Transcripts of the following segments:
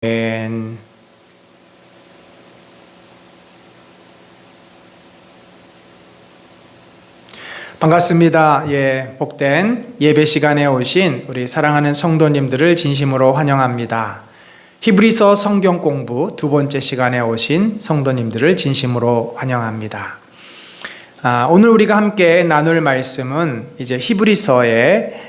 아멘. 반갑습니다. 복된 예배 시간에 오신 우리 사랑하는 성도님들을 진심으로 환영합니다. 히브리서 성경 공부 두 번째 시간에 오신 성도님들을 진심으로 환영합니다. 오늘 우리가 함께 나눌 말씀은 이제 히브리서의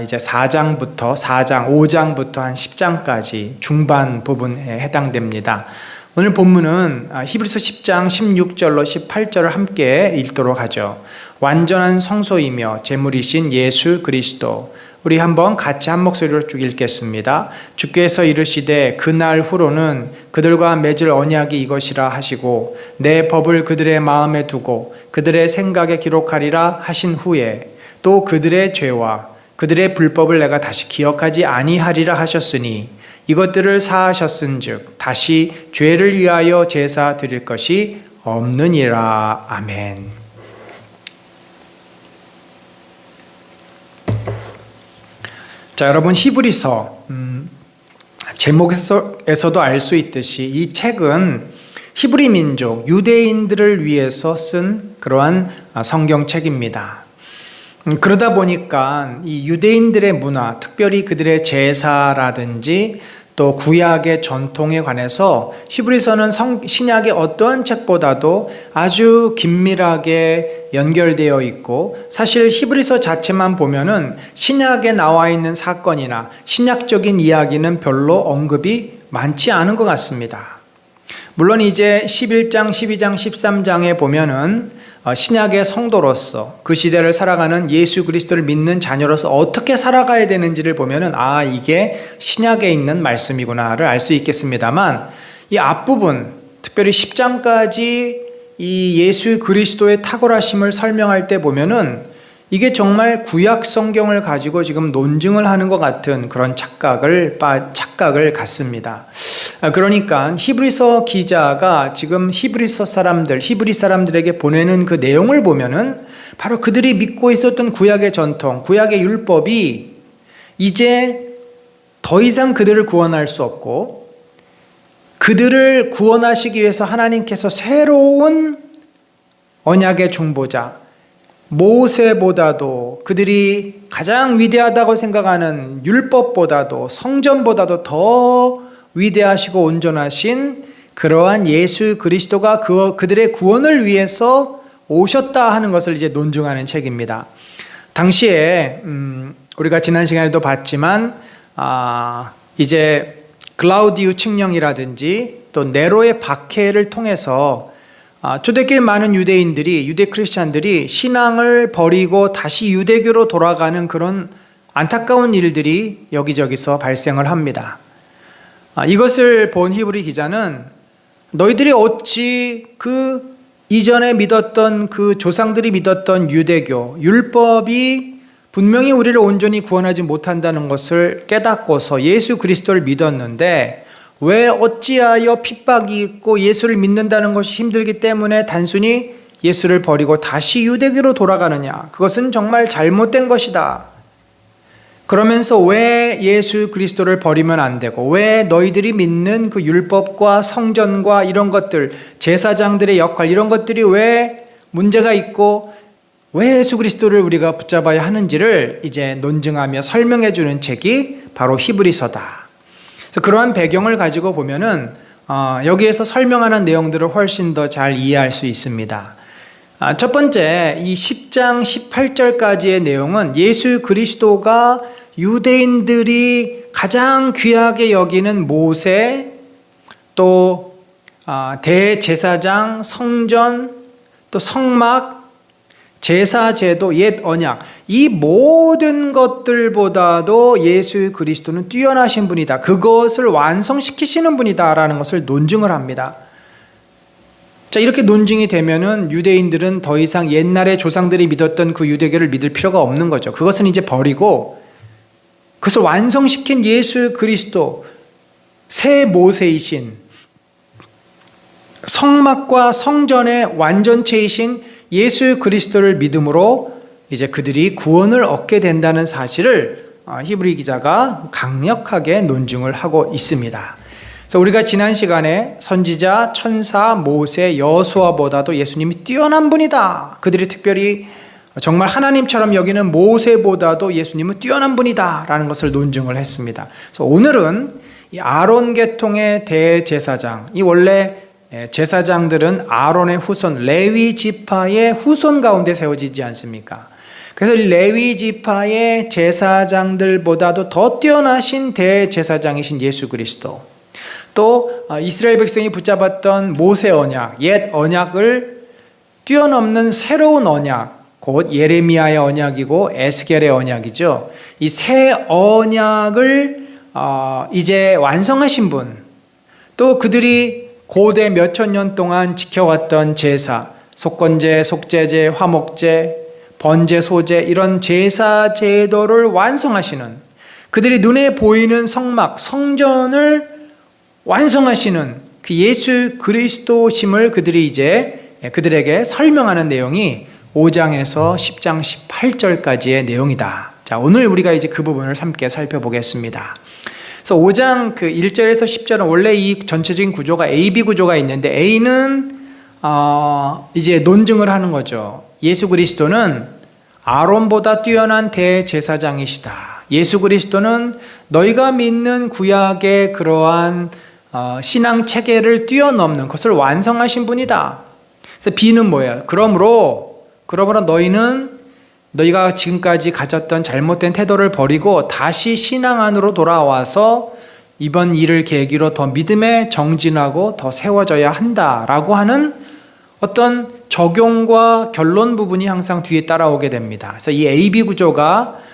이제 4장부터 5장부터 한 10장까지 중반 부분에 해당됩니다. 오늘 본문은 히브리서 10장 16절로 18절을 함께 읽도록 하죠. 완전한 성소이며 제물이신 예수 그리스도. 우리 한번 같이 한 목소리로 쭉 읽겠습니다. 주께서 이르시되 그날 후로는 그들과 맺을 언약이 이것이라 하시고 내 법을 그들의 마음에 두고 그들의 생각에 기록하리라 하신 후에 또 그들의 죄와 그들의 불법을 내가 다시 기억하지 아니하리라 하셨으니 이것들을 사하셨은즉 다시 죄를 위하여 제사 드릴 것이 없느니라. 아멘. 자, 여러분, 히브리서 제목에서도 알 수 있듯이 이 책은 히브리 민족 유대인들을 위해서 쓴 그러한 성경책입니다. 그러다 보니까 이 유대인들의 문화, 특별히 그들의 제사라든지 또 구약의 전통에 관해서 히브리서는 신약의 어떠한 책보다도 아주 긴밀하게 연결되어 있고, 사실 히브리서 자체만 보면은 신약에 나와 있는 사건이나 신약적인 이야기는 별로 언급이 많지 않은 것 같습니다. 물론 이제 11장, 12장, 13장에 보면은 신약의 성도로서 그 시대를 살아가는 예수 그리스도를 믿는 자녀로서 어떻게 살아가야 되는지를 보면은 이게 신약에 있는 말씀이구나를 알 수 있겠습니다만, 이 앞부분 특별히 10장까지 이 예수 그리스도의 탁월하심을 설명할 때 보면은 이게 정말 구약 성경을 가지고 지금 논증을 하는 것 같은 그런 착각을 갖습니다. 그러니까 히브리서 기자가 지금 히브리 사람들에게 보내는 그 내용을 보면은 바로 그들이 믿고 있었던 구약의 전통, 구약의 율법이 이제 더 이상 그들을 구원할 수 없고, 그들을 구원하시기 위해서 하나님께서 새로운 언약의 중보자 모세보다도, 그들이 가장 위대하다고 생각하는 율법보다도, 성전보다도 더 위대하시고 온전하신 그러한 예수 그리스도가 그들의 구원을 위해서 오셨다 하는 것을 이제 논증하는 책입니다. 당시에 우리가 지난 시간에도 봤지만 이제 글라우디우 칙령이라든지 또 네로의 박해를 통해서 초대교회 많은 유대 크리스찬들이 신앙을 버리고 다시 유대교로 돌아가는 그런 안타까운 일들이 여기저기서 발생을 합니다. 이것을 본 히브리 기자는 너희들이 어찌 그 이전에 믿었던 그 조상들이 믿었던 유대교 율법이 분명히 우리를 온전히 구원하지 못한다는 것을 깨닫고서 예수 그리스도를 믿었는데 왜 어찌하여 핍박이 있고 예수를 믿는다는 것이 힘들기 때문에 단순히 예수를 버리고 다시 유대교로 돌아가느냐? 그것은 정말 잘못된 것이다. 그러면서 왜 예수 그리스도를 버리면 안 되고, 왜 너희들이 믿는 그 율법과 성전과 이런 것들, 제사장들의 역할, 이런 것들이 왜 문제가 있고 왜 예수 그리스도를 우리가 붙잡아야 하는지를 이제 논증하며 설명해 주는 책이 바로 히브리서다. 그래서 그러한 배경을 가지고 보면은 여기에서 설명하는 내용들을 훨씬 더 잘 이해할 수 있습니다. 첫 번째, 이 10장 18절까지의 내용은 예수 그리스도가 유대인들이 가장 귀하게 여기는 모세, 또 대제사장, 성전, 또 성막, 제사제도, 옛 언약, 이 모든 것들보다도 예수 그리스도는 뛰어나신 분이다. 그것을 완성시키시는 분이다라는 것을 논증을 합니다. 자, 이렇게 논증이 되면은 유대인들은 더 이상 옛날에 조상들이 믿었던 그 유대교를 믿을 필요가 없는 거죠. 그것은 이제 버리고 그것을 완성시킨 예수 그리스도, 새 모세이신, 성막과 성전의 완전체이신 예수 그리스도를 믿음으로 이제 그들이 구원을 얻게 된다는 사실을 히브리 기자가 강력하게 논증을 하고 있습니다. 그래서 우리가 지난 시간에 선지자, 천사, 모세, 여수아보다도 예수님이 뛰어난 분이다. 그들이 특별히 정말 하나님처럼 여기는 모세보다도 예수님은 뛰어난 분이다 라는 것을 논증을 했습니다. 그래서 오늘은 이 아론 계통의 대제사장, 이 원래 제사장들은 아론의 후손, 레위 지파의 후손 가운데 세워지지 않습니까? 그래서 레위 지파의 제사장들보다도 더 뛰어나신 대제사장이신 예수 그리스도, 또 이스라엘 백성이 붙잡았던 모세 언약, 옛 언약을 뛰어넘는 새로운 언약, 곧 예레미야의 언약이고 에스겔의 언약이죠. 이 새 언약을 이제 완성하신 분, 또 그들이 고대 몇천 년 동안 지켜왔던 제사, 속건제, 속죄제, 화목제, 번제, 소제, 이런 제사 제도를 완성하시는, 그들이 눈에 보이는 성막, 성전을 완성하시는 그 예수 그리스도심을 그들이 이제 그들에게 설명하는 내용이 5장에서 10장 18절까지의 내용이다. 자, 오늘 우리가 이제 그 부분을 함께 살펴보겠습니다. 그래서 5장 그 1절에서 10절은 원래 이 전체적인 구조가 AB 구조가 있는데, A는 이제 논증을 하는 거죠. 예수 그리스도는 아론보다 뛰어난 대제사장이시다. 예수 그리스도는 너희가 믿는 구약의 그러한 신앙 체계를 뛰어넘는 것을 완성하신 분이다. 그래서 B는 뭐예요? 그러므로 너희가 지금까지 가졌던 잘못된 태도를 버리고 다시 신앙 안으로 돌아와서 이번 일을 계기로 더 믿음에 정진하고 더 세워져야 한다라고 하는 어떤 적용과 결론 부분이 항상 뒤에 따라오게 됩니다. 그래서 이 AB 구조가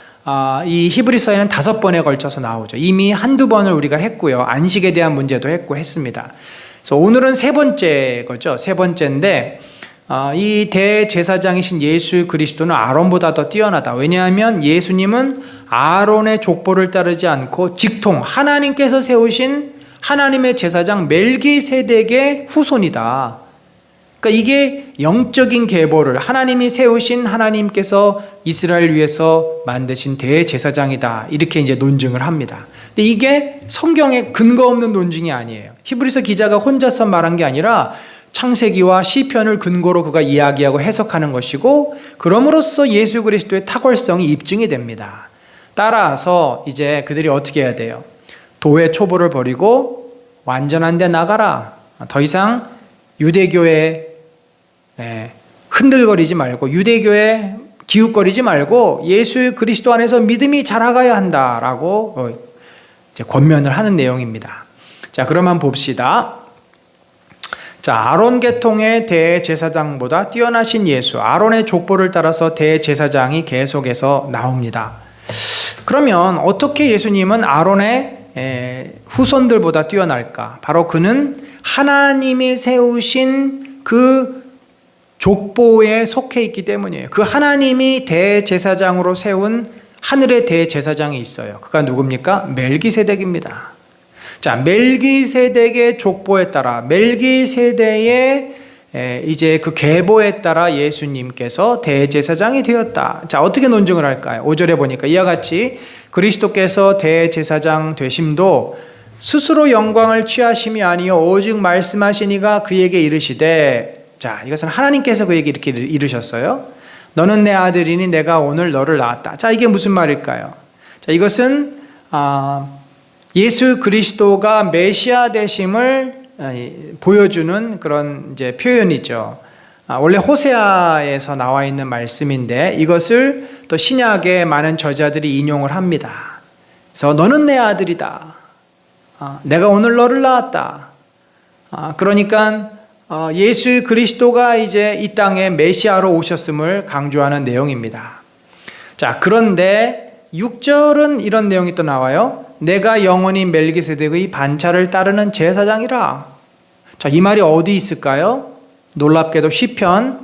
이 히브리서에는 5번에 걸쳐서 나오죠. 이미 한두 번을 우리가 했고요. 안식에 대한 문제도 했습니다. 그래서 오늘은 세 번째 거죠. 세 번째인데, 이 대제사장이신 예수 그리스도는 아론보다 더 뛰어나다. 왜냐하면 예수님은 아론의 족보를 따르지 않고 직통, 하나님께서 세우신 하나님의 제사장 멜기세덱의 후손이다. 그러니까 이게 영적인 계보를 하나님이 세우신, 하나님께서 이스라엘 위해서 만드신 대제사장이다. 이렇게 이제 논증을 합니다. 근데 이게 성경에 근거 없는 논증이 아니에요. 히브리서 기자가 혼자서 말한 게 아니라 창세기와 시편을 근거로 그가 이야기하고 해석하는 것이고, 그럼으로써 예수 그리스도의 탁월성이 입증이 됩니다. 따라서 이제 그들이 어떻게 해야 돼요? 도의 초보를 버리고 완전한 데 나가라. 더 이상 유대교에 흔들거리지 말고, 유대교에 기웃거리지 말고 예수 그리스도 안에서 믿음이 자라가야 한다라고 이제 권면을 하는 내용입니다. 자, 그러면 봅시다. 자, 아론 계통의 대제사장보다 뛰어나신 예수, 아론의 족보를 따라서 대제사장이 계속해서 나옵니다. 그러면 어떻게 예수님은 아론의 후손들보다 뛰어날까? 바로 그는 하나님이 세우신 그 족보에 속해 있기 때문이에요. 그 하나님이 대제사장으로 세운 하늘의 대제사장이 있어요. 그가 누굽니까? 멜기세덱입니다. 자, 멜기세덱의 족보에 따라, 멜기세덱의 이제 그 계보에 따라 예수님께서 대제사장이 되었다. 자, 어떻게 논증을 할까요? 5절에 보니까 이와 같이 그리스도께서 대제사장 되심도 스스로 영광을 취하심이 아니요 오직 말씀하시니가 그에게 이르시되, 자, 이것은 하나님께서 그에게 이렇게 이르셨어요. 너는 내 아들이니 내가 오늘 너를 낳았다. 자, 이게 무슨 말일까요? 자, 이것은 예수 그리스도가 메시아 되심을 보여주는 그런 이제 표현이죠. 원래 호세아에서 나와 있는 말씀인데 이것을 또 신약의 많은 저자들이 인용을 합니다. 그래서 너는 내 아들이다. 내가 오늘 너를 낳았다. 그러니까 예수 그리스도가 이제 이 땅에 메시아로 오셨음을 강조하는 내용입니다. 자, 그런데 6절은 이런 내용이 또 나와요. 내가 영원히 멜기세덱의 반차를 따르는 제사장이라. 자, 이 말이 어디 있을까요? 놀랍게도 시편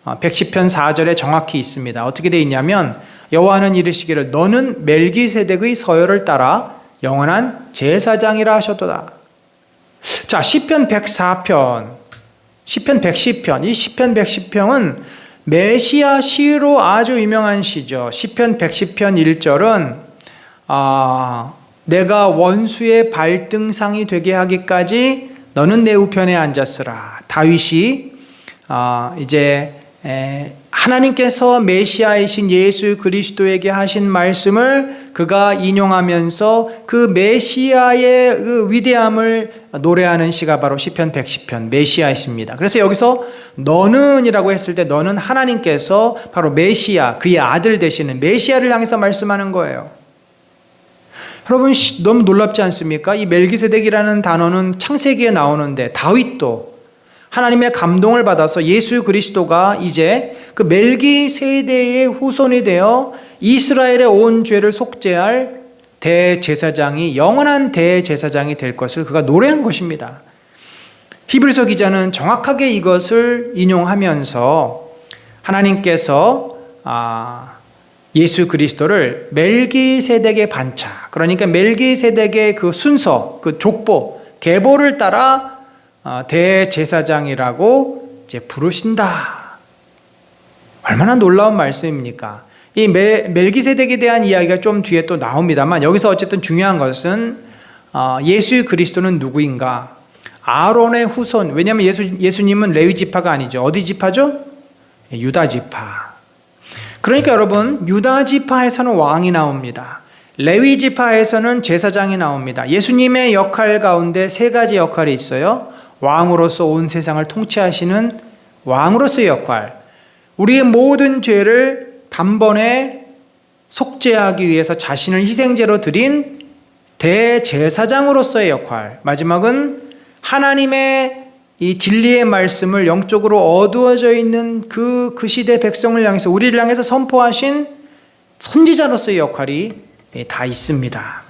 110편 4절에 정확히 있습니다. 어떻게 되어 있냐면 여호와는 이르시기를 너는 멜기세덱의 서열을 따라 영원한 제사장이라 하셨도다. 자, 시편 104편, 시편 110편, 이 시편 110편은 메시아 시로 아주 유명한 시죠. 시편 110편 1절은 내가 원수의 발등상이 되게 하기까지 너는 내 우편에 앉았으라. 다윗이 이제 하나님께서 메시아이신 예수 그리스도에게 하신 말씀을 그가 인용하면서 그 메시아의 그 위대함을 노래하는 시가 바로 시편 110편 메시아이십니다. 그래서 여기서 너는이라고 했을 때 너는 하나님께서 바로 메시아, 그의 아들 되시는 메시아를 향해서 말씀하는 거예요. 여러분 너무 놀랍지 않습니까? 이 멜기세덱이라는 단어는 창세기에 나오는데 다윗도 하나님의 감동을 받아서 예수 그리스도가 이제 그 멜기세덱의 후손이 되어 이스라엘의 온 죄를 속죄할 대제사장이 영원한 대제사장이 될 것을 그가 노래한 것입니다. 히브리서 기자는 정확하게 이것을 인용하면서 하나님께서 예수 그리스도를 멜기세덱의 반차, 그러니까 멜기세덱의 그 순서, 그 족보, 계보를 따라 대제사장이라고 이제 부르신다. 얼마나 놀라운 말씀입니까? 이 멜기세덱에 대한 이야기가 좀 뒤에 또 나옵니다만 여기서 어쨌든 중요한 것은 예수 그리스도는 누구인가? 아론의 후손. 왜냐하면 예수님은 레위 지파가 아니죠. 어디 지파죠? 유다 지파. 그러니까 여러분 유다 지파에서는 왕이 나옵니다. 레위 지파에서는 제사장이 나옵니다. 예수님의 역할 가운데 세 가지 역할이 있어요. 왕으로서 온 세상을 통치하시는 왕으로서의 역할, 우리의 모든 죄를 단번에 속죄하기 위해서 자신을 희생제로 드린 대제사장으로서의 역할, 마지막은 하나님의 이 진리의 말씀을 영적으로 어두워져 있는 그 시대 백성을 향해서 우리를 향해서 선포하신 선지자로서의 역할이 다 있습니다.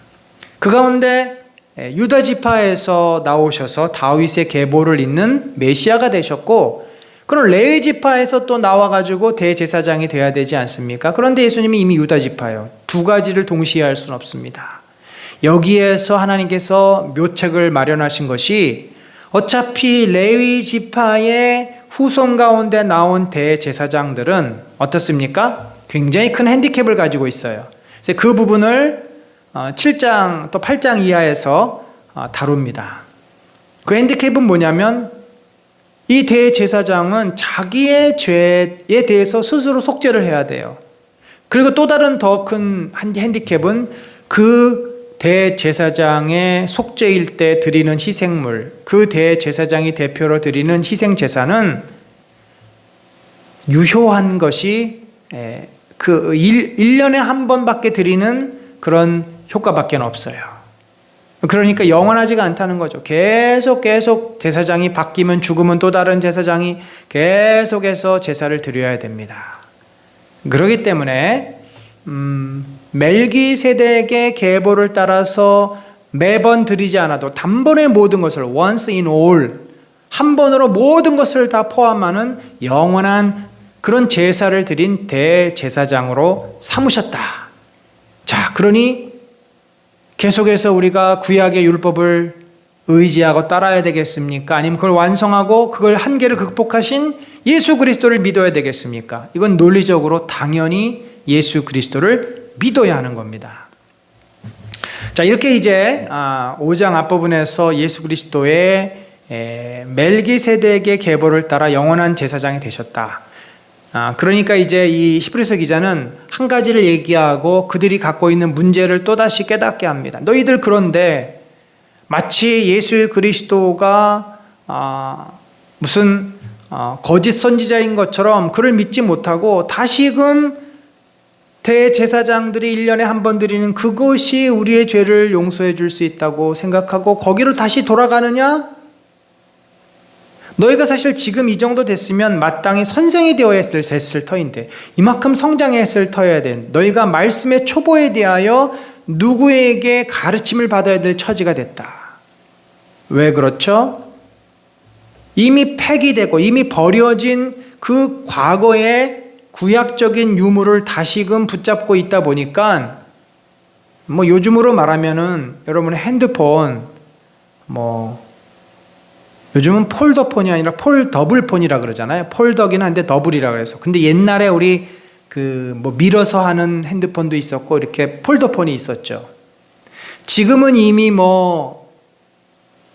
그 가운데 유다 지파에서 나오셔서 다윗의 계보를 잇는 메시아가 되셨고, 그럼 레위 지파에서 또 나와가지고 대제사장이 되어야 되지 않습니까? 그런데 예수님이 이미 유다 지파예요. 두 가지를 동시에 할 수는 없습니다. 여기에서 하나님께서 묘책을 마련하신 것이 어차피 레위 지파의 후손 가운데 나온 대제사장들은 어떻습니까? 굉장히 큰 핸디캡을 가지고 있어요. 그래서 그 부분을 7장 또 8장 이하에서 다룹니다. 그 핸디캡은 뭐냐면 이 대제사장은 자기의 죄에 대해서 스스로 속죄를 해야 돼요. 그리고 또 다른 더 큰 핸디캡은 그 대제사장의 속죄일 때 드리는 희생물, 그 대제사장이 대표로 드리는 희생제사는 유효한 것이 그 1년에 한 번밖에 드리는 그런 효과밖에 없어요. 그러니까 영원하지가 않다는 거죠. 계속 제사장이 바뀌면 죽으면 또 다른 제사장이 계속해서 제사를 드려야 됩니다. 그렇기 때문에 멜기세덱의 계보를 따라서 매번 드리지 않아도 단번에 모든 것을 once in all, 한 번으로 모든 것을 다 포함하는 영원한 그런 제사를 드린 대제사장으로 삼으셨다. 자, 그러니 계속해서 우리가 구약의 율법을 의지하고 따라야 되겠습니까? 아니면 그걸 완성하고 그걸 한계를 극복하신 예수 그리스도를 믿어야 되겠습니까? 이건 논리적으로 당연히 예수 그리스도를 믿어야 하는 겁니다. 자, 이렇게 이제 5장 앞부분에서 예수 그리스도의 멜기세덱의 계보를 따라 영원한 제사장이 되셨다. 그러니까 이제 이 히브리서 기자는 한 가지를 얘기하고 그들이 갖고 있는 문제를 또다시 깨닫게 합니다. 너희들 그런데 마치 예수 그리스도가 무슨 거짓 선지자인 것처럼 그를 믿지 못하고 다시금 대제사장들이 1년에 한 번 드리는 그것이 우리의 죄를 용서해 줄 수 있다고 생각하고 거기로 다시 돌아가느냐? 너희가 사실 지금 이 정도 됐으면 마땅히 선생이 되어야 했을 터인데 이만큼 성장했을 터여야 된 너희가 말씀의 초보에 대하여 누구에게 가르침을 받아야 될 처지가 됐다. 왜 그렇죠? 이미 폐기되고 이미 버려진 그 과거의 구약적인 유물을 다시금 붙잡고 있다 보니까 뭐 요즘으로 말하면은 여러분 핸드폰 요즘은 폴더폰이 아니라 폴더블폰이라 그러잖아요. 폴더긴 한데 더블이라 그래서. 근데 옛날에 우리 밀어서 하는 핸드폰도 있었고 이렇게 폴더폰이 있었죠. 지금은 이미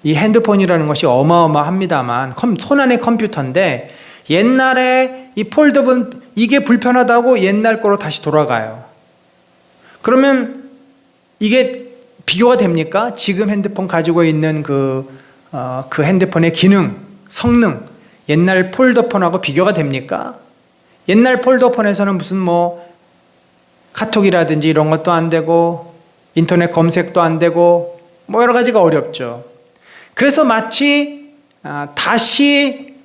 이 핸드폰이라는 것이 어마어마합니다만, 손안의 컴퓨터인데, 옛날에 이 폴더폰 이게 불편하다고 옛날 거로 다시 돌아가요. 그러면 이게 비교가 됩니까? 지금 핸드폰 가지고 있는 그 핸드폰의 기능, 성능, 옛날 폴더폰하고 비교가 됩니까? 옛날 폴더폰에서는 무슨 카톡이라든지 이런 것도 안 되고, 인터넷 검색도 안 되고, 여러 가지가 어렵죠. 그래서 마치 다시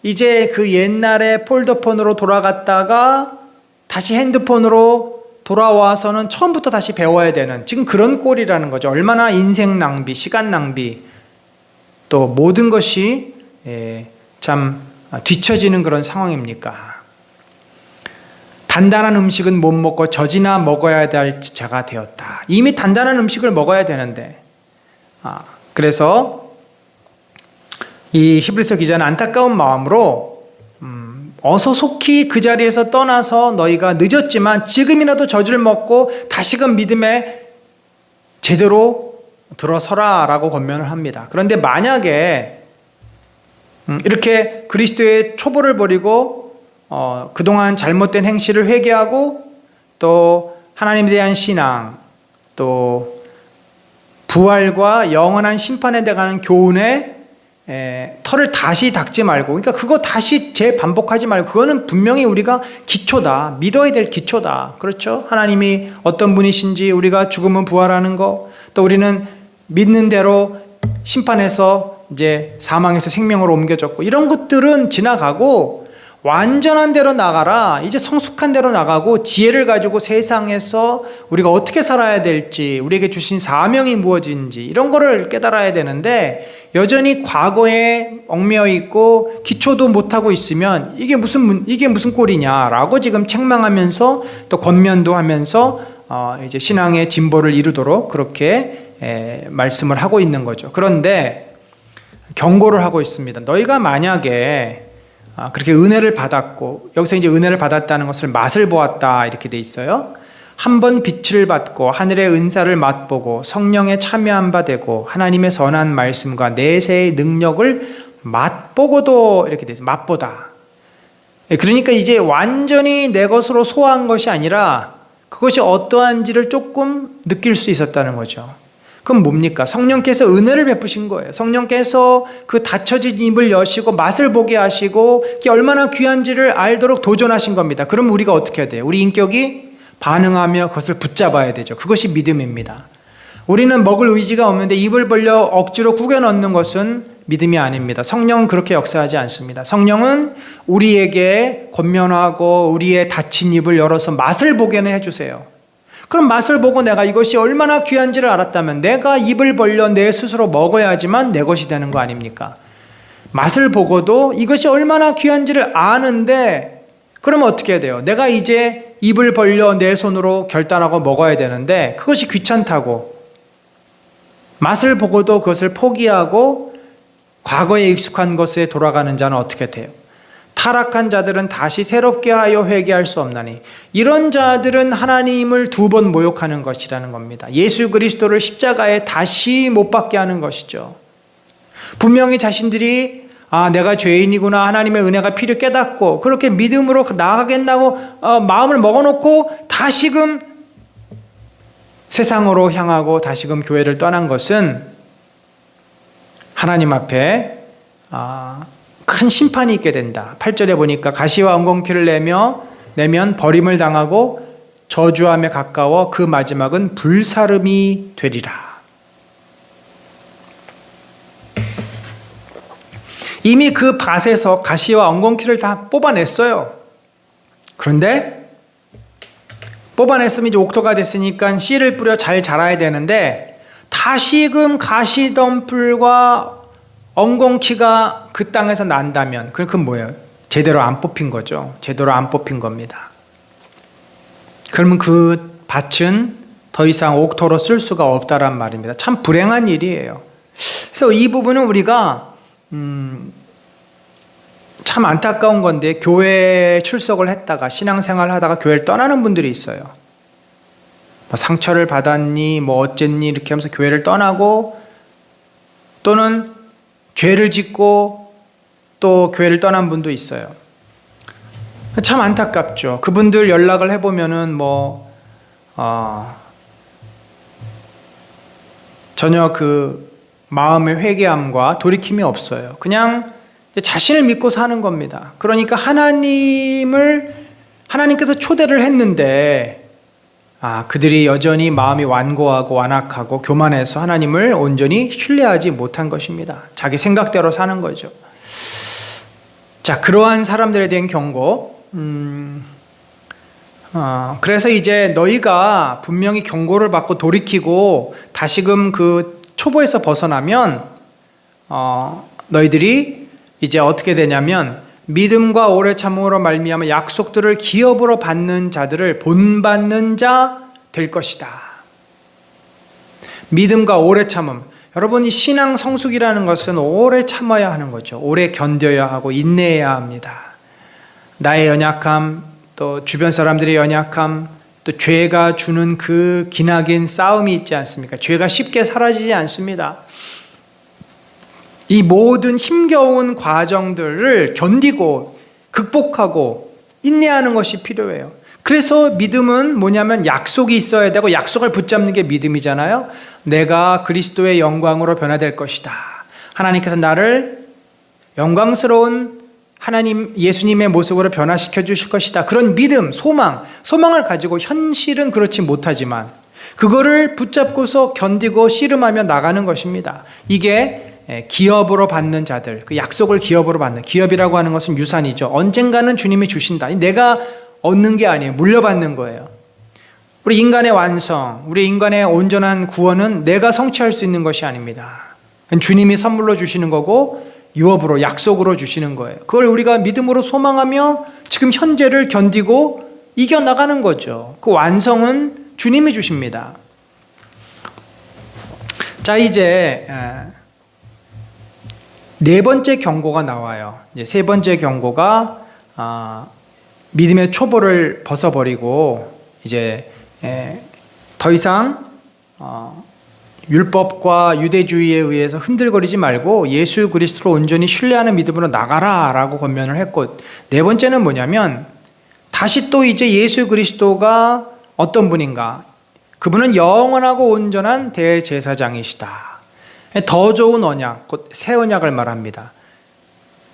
이제 그 옛날의 폴더폰으로 돌아갔다가 다시 핸드폰으로 돌아와서는 처음부터 다시 배워야 되는 지금 그런 꼴이라는 거죠. 얼마나 인생 낭비, 시간 낭비, 또 모든 것이 참 뒤처지는 그런 상황입니까? 단단한 음식은 못 먹고 젖이나 먹어야 될 자가 되었다. 이미 단단한 음식을 먹어야 되는데, 그래서 이 히브리서 기자는 안타까운 마음으로 어서 속히 그 자리에서 떠나서 너희가 늦었지만 지금이라도 젖을 먹고 다시금 믿음에 제대로 들어서라 라고 권면을 합니다. 그런데 만약에 이렇게 그리스도의 초보를 버리고 그동안 잘못된 행실을 회개하고 또 하나님에 대한 신앙, 또 부활과 영원한 심판에 대한 교훈에 털을 다시 닦지 말고, 그러니까 그거 다시 재반복하지 말고, 그거는 분명히 우리가 기초다, 믿어야 될 기초다. 그렇죠? 하나님이 어떤 분이신지, 우리가 죽으면 부활하는 거, 또 우리는 믿는 대로 심판해서 이제 사망에서 생명으로 옮겨졌고, 이런 것들은 지나가고 완전한 대로 나가라. 이제 성숙한 대로 나가고 지혜를 가지고 세상에서 우리가 어떻게 살아야 될지, 우리에게 주신 사명이 무엇인지 이런 거를 깨달아야 되는데, 여전히 과거에 얽매여 있고 기초도 못하고 있으면 이게 무슨 꼴이냐라고 지금 책망하면서 또 권면도 하면서 이제 신앙의 진보를 이루도록 그렇게 말씀을 하고 있는 거죠. 그런데 경고를 하고 있습니다. 너희가 만약에 그렇게 은혜를 받았고, 여기서 이제 은혜를 받았다는 것을 맛을 보았다 이렇게 돼 있어요. 한번 빛을 받고 하늘의 은사를 맛보고 성령에 참여한 바 되고 하나님의 선한 말씀과 내세의 능력을 맛보고도 이렇게 돼 있어요. 맛보다. 그러니까 이제 완전히 내 것으로 소화한 것이 아니라 그것이 어떠한지를 조금 느낄 수 있었다는 거죠. 그럼 뭡니까? 성령께서 은혜를 베푸신 거예요. 성령께서 그 닫혀진 입을 여시고 맛을 보게 하시고 그게 얼마나 귀한지를 알도록 도전하신 겁니다. 그럼 우리가 어떻게 해야 돼요? 우리 인격이 반응하며 그것을 붙잡아야 되죠. 그것이 믿음입니다. 우리는 먹을 의지가 없는데 입을 벌려 억지로 구겨 넣는 것은 믿음이 아닙니다. 성령은 그렇게 역사하지 않습니다. 성령은 우리에게 권면하고 우리의 닫힌 입을 열어서 맛을 보게는 해주세요. 그럼 맛을 보고 내가 이것이 얼마나 귀한지를 알았다면 내가 입을 벌려 내 스스로 먹어야지만 내 것이 되는 거 아닙니까? 맛을 보고도 이것이 얼마나 귀한지를 아는데, 그러면 어떻게 해야 돼요? 내가 이제 입을 벌려 내 손으로 결단하고 먹어야 되는데 그것이 귀찮다고 맛을 보고도 그것을 포기하고 과거에 익숙한 것에 돌아가는 자는 어떻게 돼요? 타락한 자들은 다시 새롭게 하여 회개할 수 없나니, 이런 자들은 하나님을 두 번 모욕하는 것이라는 겁니다. 예수 그리스도를 십자가에 다시 못 박게 하는 것이죠. 분명히 자신들이 내가 죄인이구나, 하나님의 은혜가 필요 깨닫고 그렇게 믿음으로 나아가겠다고 마음을 먹어놓고 다시금 세상으로 향하고 다시금 교회를 떠난 것은 하나님 앞에 큰 심판이 있게 된다. 8절에 보니까 가시와 엉겅퀴를 내면 버림을 당하고 저주함에 가까워 그 마지막은 불사름이 되리라. 이미 그 밭에서 가시와 엉겅퀴를 다 뽑아냈어요. 그런데 뽑아냈으면 이제 옥토가 됐으니까 씨를 뿌려 잘 자라야 되는데 다시금 가시덤불과 엉겅퀴가 그 땅에서 난다면 그건 뭐예요? 제대로 안 뽑힌 거죠. 제대로 안 뽑힌 겁니다. 그러면 그 밭은 더 이상 옥토로 쓸 수가 없다란 말입니다. 참 불행한 일이에요. 그래서 이 부분은 우리가 참 안타까운 건데, 교회에 출석을 했다가 신앙생활을 하다가 교회를 떠나는 분들이 있어요. 상처를 받았니, 어쨌니 이렇게 하면서 교회를 떠나고, 또는 죄를 짓고 또 교회를 떠난 분도 있어요. 참 안타깝죠. 그분들 연락을 해보면은 전혀 그 마음의 회개함과 돌이킴이 없어요. 그냥 자신을 믿고 사는 겁니다. 그러니까 하나님께서 초대를 했는데, 그들이 여전히 마음이 완고하고 완악하고 교만해서 하나님을 온전히 신뢰하지 못한 것입니다. 자기 생각대로 사는 거죠. 자, 그러한 사람들에 대한 경고. 그래서 이제 너희가 분명히 경고를 받고 돌이키고 다시금 그 초보에서 벗어나면 너희들이 이제 어떻게 되냐면 믿음과 오래 참음으로 말미암아 약속들을 기업으로 받는 자들을 본받는 자 될 것이다. 믿음과 오래 참음. 여러분, 이 신앙 성숙이라는 것은 오래 참아야 하는 거죠. 오래 견뎌야 하고 인내해야 합니다. 나의 연약함, 또 주변 사람들의 연약함, 또 죄가 주는 그 기나긴 싸움이 있지 않습니까? 죄가 쉽게 사라지지 않습니다. 이 모든 힘겨운 과정들을 견디고 극복하고 인내하는 것이 필요해요. 그래서 믿음은 뭐냐면 약속이 있어야 되고, 약속을 붙잡는 게 믿음이잖아요. 내가 그리스도의 영광으로 변화될 것이다. 하나님께서 나를 영광스러운 예수님의 모습으로 변화시켜 주실 것이다. 그런 믿음, 소망을 가지고 현실은 그렇지 못하지만 그거를 붙잡고서 견디고 씨름하며 나가는 것입니다. 이게 기업으로 받는 자들, 그 약속을 기업으로 받는, 기업이라고 하는 것은 유산이죠. 언젠가는 주님이 주신다. 내가 얻는 게 아니에요. 물려받는 거예요. 우리 인간의 완성, 우리 인간의 온전한 구원은 내가 성취할 수 있는 것이 아닙니다. 주님이 선물로 주시는 거고 유업으로, 약속으로 주시는 거예요. 그걸 우리가 믿음으로 소망하며 지금 현재를 견디고 이겨나가는 거죠. 그 완성은 주님이 주십니다. 자, 이제 네 번째 경고가 나와요. 이제 세 번째 경고가 믿음의 초보를 벗어버리고 이제 더 이상 율법과 유대주의에 의해서 흔들거리지 말고 예수 그리스도로 온전히 신뢰하는 믿음으로 나가라 라고 권면을 했고, 네 번째는 뭐냐면 다시 또 이제 예수 그리스도가 어떤 분인가, 그분은 영원하고 온전한 대제사장이시다. 더 좋은 언약, 곧 새 언약을 말합니다.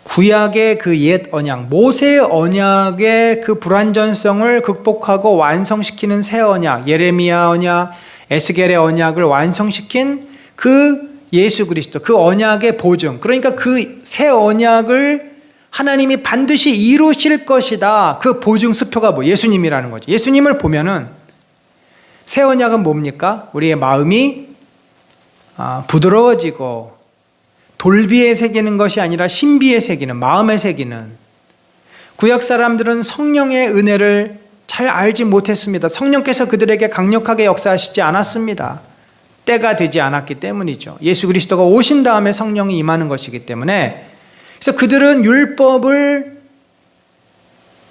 구약의 그 옛 언약, 모세의 언약의 그 불완전성을 극복하고 완성시키는 새 언약, 예레미야 언약, 에스겔의 언약을 완성시킨 그 예수 그리스도, 그 언약의 보증, 그러니까 그 새 언약을 하나님이 반드시 이루실 것이다. 그 보증 수표가 예수님이라는 거죠. 예수님을 보면은 새 언약은 뭡니까? 우리의 마음이 부드러워지고 돌비에 새기는 것이 아니라 신비에 새기는, 마음에 새기는. 구약 사람들은 성령의 은혜를 잘 알지 못했습니다. 성령께서 그들에게 강력하게 역사하시지 않았습니다. 때가 되지 않았기 때문이죠. 예수 그리스도가 오신 다음에 성령이 임하는 것이기 때문에. 그래서 그들은 율법을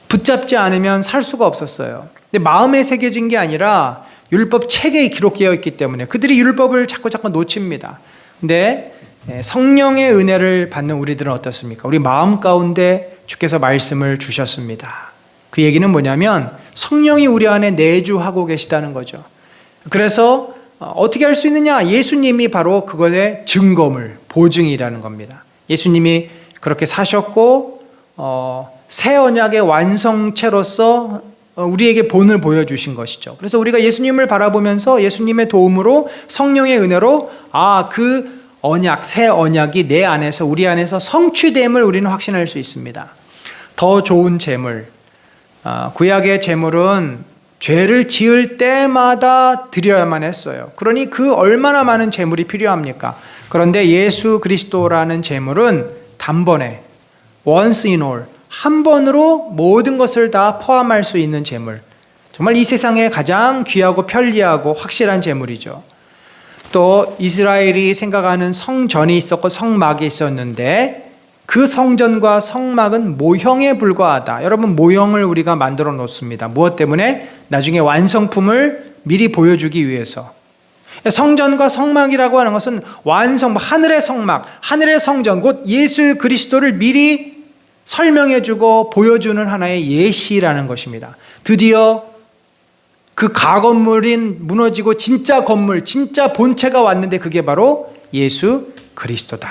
붙잡지 않으면 살 수가 없었어요. 근데 마음에 새겨진 게 아니라 율법 책에 기록되어 있기 때문에 그들이 율법을 자꾸 놓칩니다. 근데 성령의 은혜를 받는 우리들은 어떻습니까? 우리 마음 가운데 주께서 말씀을 주셨습니다. 그 얘기는 뭐냐면 성령이 우리 안에 내주하고 계시다는 거죠. 그래서 어떻게 할 수 있느냐? 예수님이 바로 그것의 증거물, 보증이라는 겁니다. 예수님이 그렇게 사셨고 새 언약의 완성체로서 우리에게 본을 보여주신 것이죠. 그래서 우리가 예수님을 바라보면서 예수님의 도움으로 성령의 은혜로 그 언약, 새 언약이 내 안에서, 우리 안에서 성취됨을 우리는 확신할 수 있습니다. 더 좋은 제물, 구약의 제물은 죄를 지을 때마다 드려야만 했어요. 그러니 그 얼마나 많은 제물이 필요합니까? 그런데 예수 그리스도라는 제물은 단번에, once in all, 한 번으로 모든 것을 다 포함할 수 있는 제물. 정말 이 세상에 가장 귀하고 편리하고 확실한 제물이죠. 또 이스라엘이 생각하는 성전이 있었고 성막이 있었는데 그 성전과 성막은 모형에 불과하다. 여러분, 모형을 우리가 만들어 놓습니다. 무엇 때문에? 나중에 완성품을 미리 보여주기 위해서. 성전과 성막이라고 하는 것은 완성, 하늘의 성막, 하늘의 성전, 곧 예수 그리스도를 미리 설명해주고 보여주는 하나의 예시라는 것입니다. 드디어 그 가건물인 무너지고 진짜 건물, 진짜 본체가 왔는데 그게 바로 예수 그리스도다.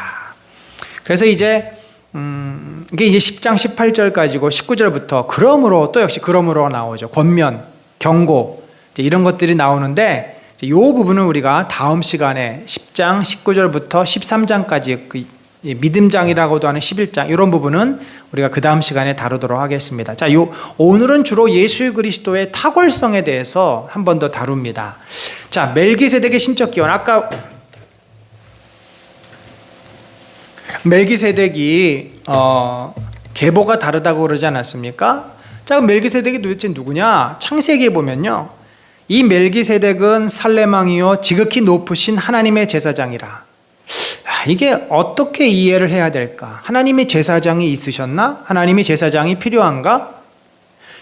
그래서 이게 이제 10장 18절까지고 19절부터 그러므로 또 역시 그러므로 나오죠. 권면, 경고 이런 것들이 나오는데 이 부분은 우리가 다음 시간에 10장 19절부터 13장까지 믿음장이라고도 하는 11장 이런 부분은 우리가 그 다음 시간에 다루도록 하겠습니다. 자, 오늘은 주로 예수 그리스도의 탁월성에 대해서 한 번 더 다룹니다. 자, 멜기세덱의 신적 기원. 아까 멜기세덱이 계보가 다르다고 그러지 않았습니까? 자, 멜기세덱이 도대체 누구냐? 창세기에 보면요, 이 멜기세덱은 살레망이요 지극히 높으신 하나님의 제사장이라. 이게 어떻게 이해를 해야 될까? 하나님의 제사장이 있으셨나? 하나님의 제사장이 필요한가?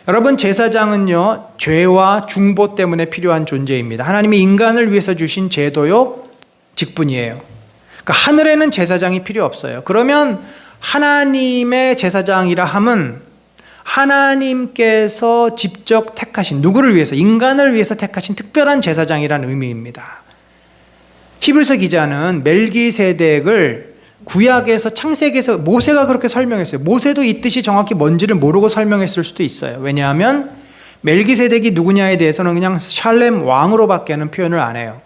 여러분, 제사장은요 죄와 중보 때문에 필요한 존재입니다. 하나님이 인간을 위해서 주신 제도요 직분이에요. 그러니까 하늘에는 제사장이 필요 없어요. 그러면 하나님의 제사장이라 함은 하나님께서 직접 택하신, 누구를 위해서? 인간을 위해서 택하신 특별한 제사장이라는 의미입니다. 히브리서 기자는 멜기세덱을 구약에서, 창세기에서 모세가 그렇게 설명했어요. 모세도 이 뜻이 정확히 뭔지를 모르고 설명했을 수도 있어요. 왜냐하면 멜기세덱이 누구냐에 대해서는 그냥 샬렘 왕으로밖에는 표현을 안 해요.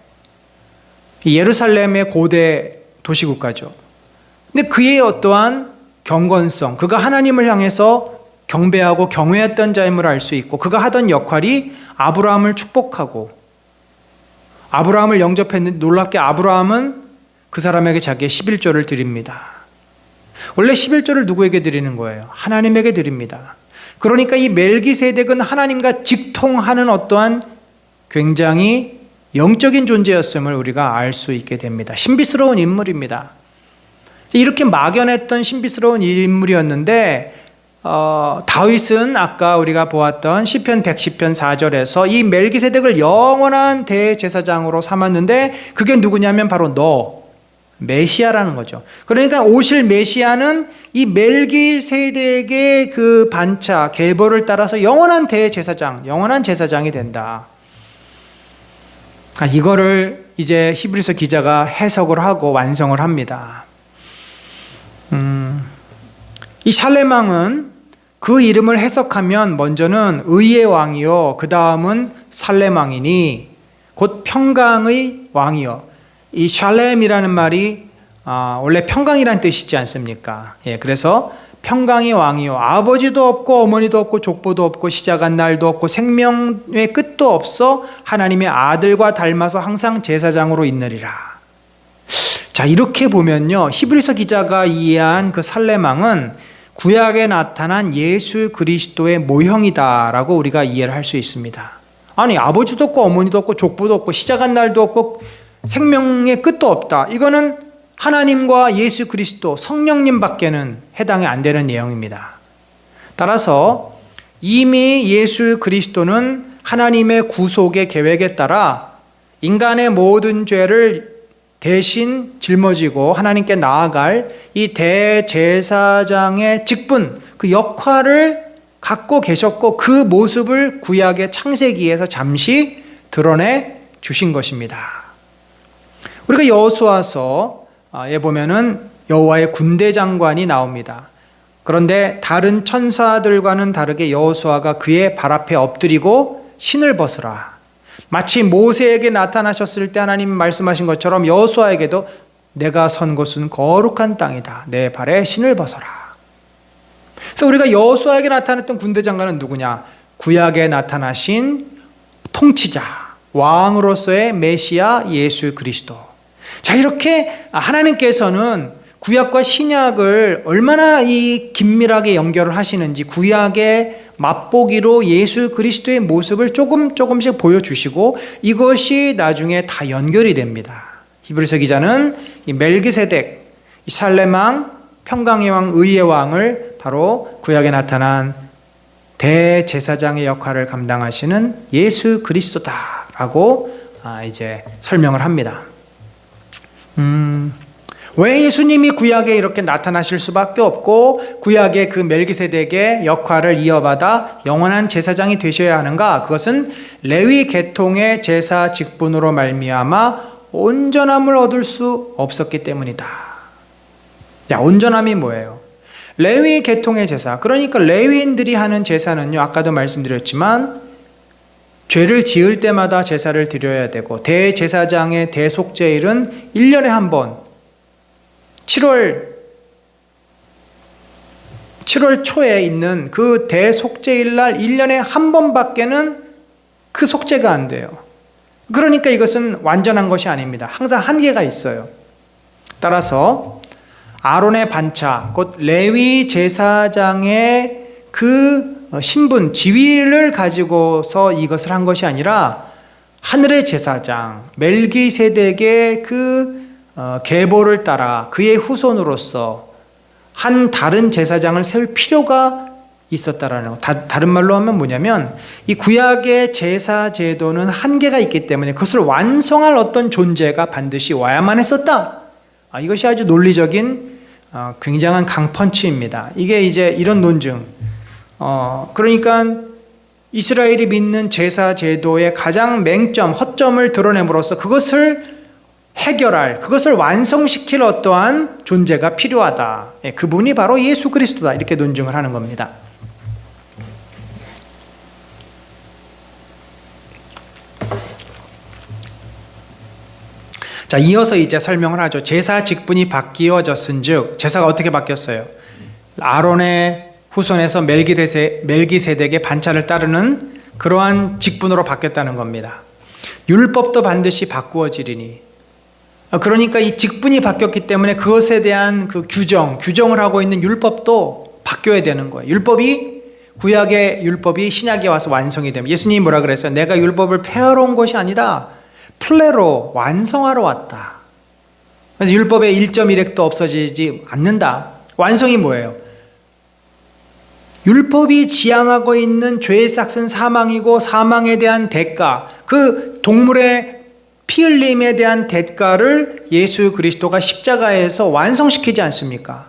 예루살렘의 고대 도시국가죠. 근데 그의 어떠한 경건성, 그가 하나님을 향해서 경배하고 경외했던 자임을 알 수 있고, 그가 하던 역할이 아브라함을 축복하고 아브라함을 영접했는데 놀랍게 아브라함은 그 사람에게 자기의 11조를 드립니다. 원래 11조를 누구에게 드리는 거예요? 하나님에게 드립니다. 그러니까 이 멜기세덱은 하나님과 직통하는 어떠한 굉장히 영적인 존재였음을 우리가 알 수 있게 됩니다. 신비스러운 인물입니다. 이렇게 막연했던 신비스러운 인물이었는데 다윗은 아까 우리가 보았던 시편 110편 4절에서 이 멜기세덱을 영원한 대제사장으로 삼았는데 그게 누구냐면 바로 메시아라는 거죠. 그러니까 오실 메시아는 이 멜기세덱의 그 반차 계보를 따라서 영원한 대제사장, 영원한 제사장이 된다. 이거를 이제 히브리서 기자가 해석을 하고 완성을 합니다. 이 살레망은 그 이름을 해석하면 먼저는 의의 왕이요, 그 다음은 살레망이니 곧 평강의 왕이요. 이 샬렘이라는 말이 원래 평강이란 뜻이지 않습니까? 예, 그래서 평강의 왕이요, 아버지도 없고 어머니도 없고 족보도 없고 시작한 날도 없고 생명의 끝도 없어 하나님의 아들과 닮아서 항상 제사장으로 있느리라. 자, 이렇게 보면요, 히브리서 기자가 이해한 그 살레망은 구약에 나타난 예수 그리스도의 모형이다라고 우리가 이해를 할 수 있습니다. 아니, 아버지도 없고 어머니도 없고 족보도 없고 시작한 날도 없고 생명의 끝도 없다. 이거는 하나님과 예수 그리스도 성령님밖에는 해당이 안 되는 내용입니다. 따라서 이미 예수 그리스도는 하나님의 구속의 계획에 따라 인간의 모든 죄를 대신 짊어지고 하나님께 나아갈 이 대제사장의 직분, 그 역할을 갖고 계셨고 그 모습을 구약의 창세기에서 잠시 드러내 주신 것입니다. 우리가 여호수아서에 보면은 여호와의 군대 장관이 나옵니다. 그런데 다른 천사들과는 다르게 여호수아가 그의 발 앞에 엎드리고 신을 벗으라. 마치 모세에게 나타나셨을 때 하나님 말씀하신 것처럼 여호수아에게도 내가 선 곳은 거룩한 땅이다. 내 발에 신을 벗어라. 그래서 우리가 여호수아에게 나타났던 군대 장관은 누구냐? 구약에 나타나신 통치자, 왕으로서의 메시아 예수 그리스도. 자, 이렇게 하나님께서는 구약과 신약을 얼마나 이 긴밀하게 연결을 하시는지 구약의 맛보기로 예수 그리스도의 모습을 조금씩 보여주시고 이것이 나중에 다 연결이 됩니다. 히브리서 기자는 이 멜기세덱, 이 살레망, 평강의 왕, 의의 왕을 바로 구약에 나타난 대제사장의 역할을 감당하시는 예수 그리스도다라고 라고 이제 설명을 합니다. 왜 예수님이 구약에 이렇게 나타나실 수밖에 없고 구약의 그 멜기세덱의 역할을 이어받아 영원한 제사장이 되셔야 하는가? 그것은 레위 계통의 제사 직분으로 말미암아 온전함을 얻을 수 없었기 때문이다. 야, 온전함이 뭐예요? 레위 계통의 제사, 그러니까 레위인들이 하는 제사는요, 아까도 말씀드렸지만 죄를 지을 때마다 제사를 드려야 되고 대제사장의 대속죄일은 1년에 한 번 7월 초에 있는 그 대속죄일 날 1년에 한 번밖에는 그 속죄가 안 돼요. 그러니까 이것은 완전한 것이 아닙니다. 항상 한계가 있어요. 따라서 아론의 반차, 곧 레위 제사장의 그 신분, 지위를 가지고서 이것을 한 것이 아니라 하늘의 제사장 멜기세덱의 그 계보를 따라 그의 후손으로서 한 다른 제사장을 세울 필요가 있었다라는 것. 다른 말로 하면 뭐냐면 이 구약의 제사 제도는 한계가 있기 때문에 그것을 완성할 어떤 존재가 반드시 와야만 했었다. 이것이 아주 논리적인 굉장한 강펀치입니다. 이게 이제 이런 논증. 그러니까 이스라엘이 믿는 제사 제도의 가장 맹점, 허점을 드러냄으로써 그것을 해결할, 그것을 완성시킬 어떠한 존재가 필요하다. 그분이 바로 예수 그리스도다. 이렇게 논증을 하는 겁니다. 자, 이어서 이제 설명을 하죠. 제사 직분이 바뀌어졌은즉, 제사가 어떻게 바뀌었어요? 아론의 후손에서 멜기세덱의 반차를 따르는 그러한 직분으로 바뀌었다는 겁니다. 율법도 반드시 바꾸어지리니. 그러니까 이 직분이 바뀌었기 때문에 그것에 대한 그 규정을 하고 있는 율법도 바뀌어야 되는 거예요. 구약의 율법이 신약에 와서 완성이 되면, 예수님이 뭐라 그랬어요? 내가 율법을 폐하러 온 것이 아니다. 플레로, 완성하러 왔다. 그래서 율법의 1.1획도 없어지지 않는다. 완성이 뭐예요? 율법이 지향하고 있는 죄의 삭은 사망이고 사망에 대한 대가, 그 동물의 피 흘림에 대한 대가를 예수 그리스도가 십자가에서 완성시키지 않습니까?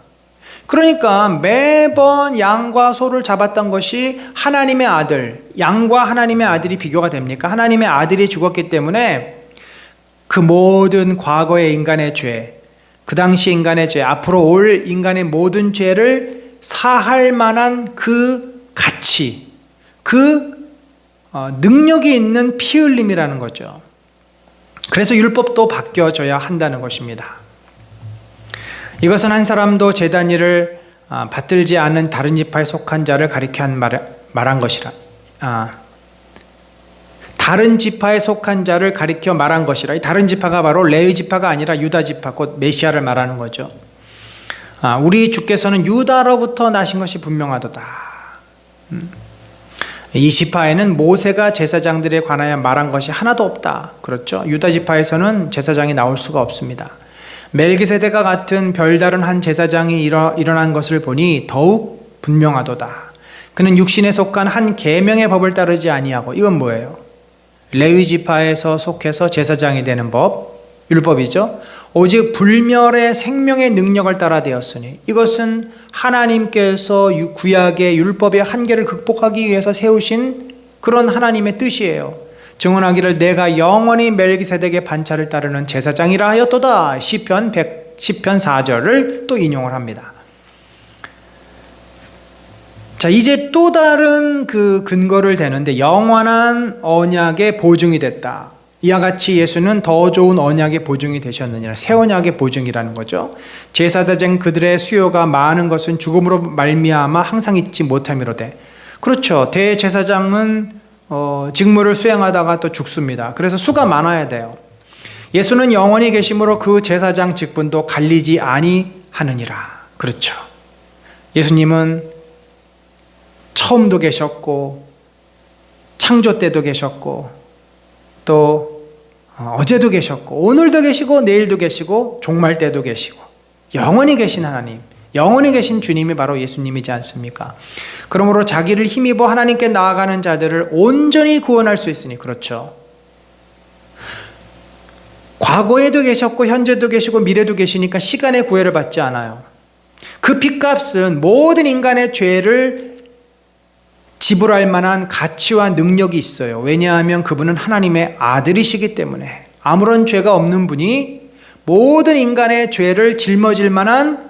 그러니까 매번 양과 소를 잡았던 것이 하나님의 아들, 양과 하나님의 아들이 비교가 됩니까? 하나님의 아들이 죽었기 때문에 그 모든 과거의 인간의 죄, 그 당시 인간의 죄, 앞으로 올 인간의 모든 죄를 사할 만한 그 가치, 그 능력이 있는 피 흘림이라는 거죠. 그래서 율법도 바뀌어져야 한다는 것입니다. 이것은 한 사람도 제단 일을 받들지 않은 다른 지파에 속한 자를 가리켜 말한 것이라. 다른 지파에 속한 자를 가리켜 말한 것이라. 이 다른 지파가 바로 레위 지파가 아니라 유다 지파, 곧 메시아를 말하는 거죠. 우리 주께서는 유다로부터 나신 것이 분명하도다. 이 지파에는 모세가 제사장들에 관하여 말한 것이 하나도 없다. 그렇죠? 유다 지파에서는 제사장이 나올 수가 없습니다. 멜기세덱과 같은 별다른 한 제사장이 일어난 것을 보니 더욱 분명하도다. 그는 육신에 속한 한 계명의 법을 따르지 아니하고, 이건 뭐예요? 레위 지파에서 속해서 제사장이 되는 법, 율법이죠. 오직 불멸의 생명의 능력을 따라 되었으니, 이것은 하나님께서 구약의 율법의 한계를 극복하기 위해서 세우신 그런 하나님의 뜻이에요. 증언하기를 내가 영원히 멜기세덱의 반차를 따르는 제사장이라 하였도다. 시편 4절을 또 인용을 합니다. 자, 이제 또 다른 그 근거를 대는데, 영원한 언약의 보증이 됐다. 이와 같이 예수는 더 좋은 언약의 보증이 되셨느니라. 새 언약의 보증이라는 거죠. 제사장 그들의 수요가 많은 것은 죽음으로 말미암아 항상 잊지 못함이로되. 그렇죠. 대제사장은 직무를 수행하다가 또 죽습니다. 그래서 수가 많아야 돼요. 예수는 영원히 계심으로 그 제사장 직분도 갈리지 아니하느니라. 그렇죠. 예수님은 처음도 계셨고 창조 때도 계셨고 또 어제도 계셨고 오늘도 계시고 내일도 계시고 종말 때도 계시고 영원히 계신 하나님, 영원히 계신 주님이 바로 예수님이지 않습니까? 그러므로 자기를 힘입어 하나님께 나아가는 자들을 온전히 구원할 수 있으니, 그렇죠. 과거에도 계셨고 현재도 계시고 미래도 계시니까 시간의 구애를 받지 않아요. 그 핏값은 모든 인간의 죄를 지불할 만한 가치와 능력이 있어요. 왜냐하면 그분은 하나님의 아들이시기 때문에. 아무런 죄가 없는 분이 모든 인간의 죄를 짊어질 만한